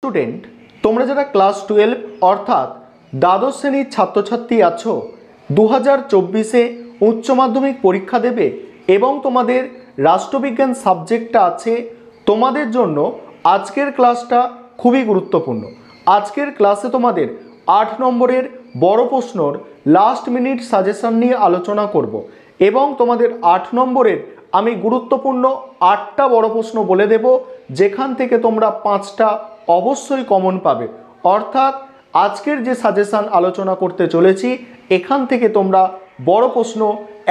Student, তোমরা যারা class 12 অর্থাৎ দ্বাদশ শ্রেণীর ছাত্রছাত্রী আছো, 2024-এ উচ্চ মাধ্যমিক পরীক্ষা দেবে এবং তোমাদের রাষ্ট্রবিজ্ঞান সাবজেক্টটা আছে, তোমাদের জন্য আজকের ক্লাসটা খুবই গুরুত্বপূর্ণ। আজকের ক্লাসে তোমাদের 8 নম্বরের বড় প্রশ্নর লাস্ট মিনিট সাজেশন নিয়ে আলোচনা করব এবং তোমাদের 8 নম্বরের আমি গুরুত্বপূর্ণ 8টা বড় প্রশ্ন বলে দেব, যেখান থেকে তোমরা 5টা অবশ্যই কমন পাবে। অর্থাৎ আজকের যে সাজেশন আলোচনা করতে চলেছি, এখান থেকে তোমরা বড় প্রশ্ন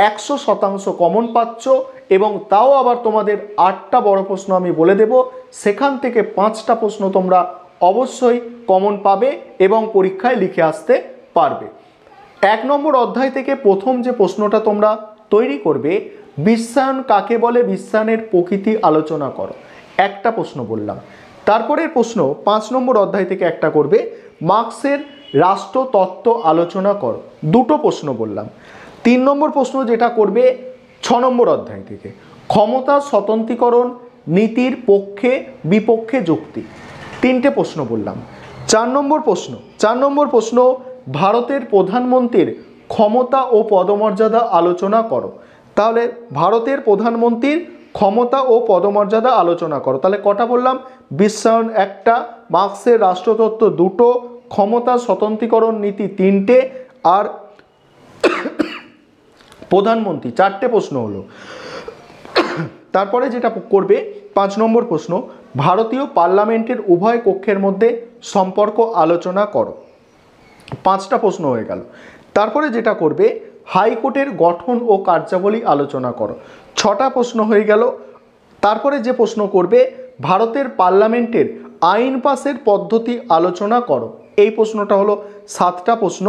100% কমন পাচ্ছ এবং তাও আবার তোমাদের 8টা বড় প্রশ্ন আমি বলে দেব, সেখান থেকে 5টা প্রশ্ন তোমরা অবশ্যই কমন পাবে এবং পরীক্ষায় লিখে আসতে পারবে। 1 নম্বর অধ্যায় থেকে প্রথম যে প্রশ্নটা তোমরা তৈরি করবে, বিশ্বায়ন কাকে বলে, বিশ্বায়নের প্রকৃতি আলোচনা করো। একটা প্রশ্ন বললাম। তারপরের প্রশ্ন 5 নম্বর অধ্যায় থেকে একটা করবে, মার্ক্সের রাষ্ট্রতত্ত্ব আলোচনা করো। দুটো প্রশ্ন বললাম। 3 নম্বর প্রশ্ন যেটা করবে 6 নম্বর অধ্যায় থেকে, ক্ষমতা স্বতন্ত্রীকরণ নীতির পক্ষে বিপক্ষে যুক্তি। 3টে প্রশ্ন বললাম। 4 নম্বর প্রশ্ন ভারতের প্রধানমন্ত্রীর ক্ষমতা ও পদমর্যাদা আলোচনা করো। তাহলে ভারতের প্রধানমন্ত্রীর ক্ষমতা ও পদমর্যাদা আলোচনা করো। তাহলে কটা বললাম? বিশ্বায়ন 1টা, মার্ক্সের রাষ্ট্রতত্ত্ব 2টো, ক্ষমতা স্বতন্ত্রীকরণ নীতি 3টে, আর প্রধানমন্ত্রী 4টে প্রশ্ন হলো। তারপরে যেটা করবে 5 নম্বর প্রশ্ন, ভারতীয় পার্লামেন্টের উভয় কক্ষের মধ্যে সম্পর্ক আলোচনা করো। 5টা প্রশ্ন হয়ে গেল। তারপরে যেটা করবে, হাইকোর্টের গঠন ও কার্যাবলী আলোচনা করো। 6টা প্রশ্ন হয়ে গেল। তারপরে যে প্রশ্ন করবে, ভারতের পার্লামেন্টের আইন পাসের পদ্ধতি আলোচনা করো। এই প্রশ্নটা হলো 7টা প্রশ্ন।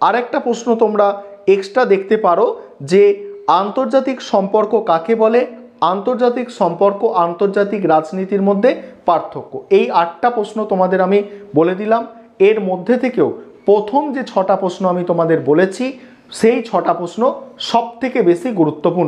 আরেকটা প্রশ্ন তোমরা এক্সট্রা দেখতে পারো যে আন্তর্জাতিক সম্পর্ক কাকে বলে, আন্তর্জাতিক সম্পর্ক আন্তর্জাতিক রাজনীতির মধ্যে পার্থক্য। এই 8টা প্রশ্ন তোমাদের আমি বলে দিলাম। এর মধ্যে থেকেও প্রথম যে 6টা প্রশ্ন আমি তোমাদের বলেছি, সেই 6টা প্রশ্ন সব থেকে বেশি গুরুত্বপূর্ণ।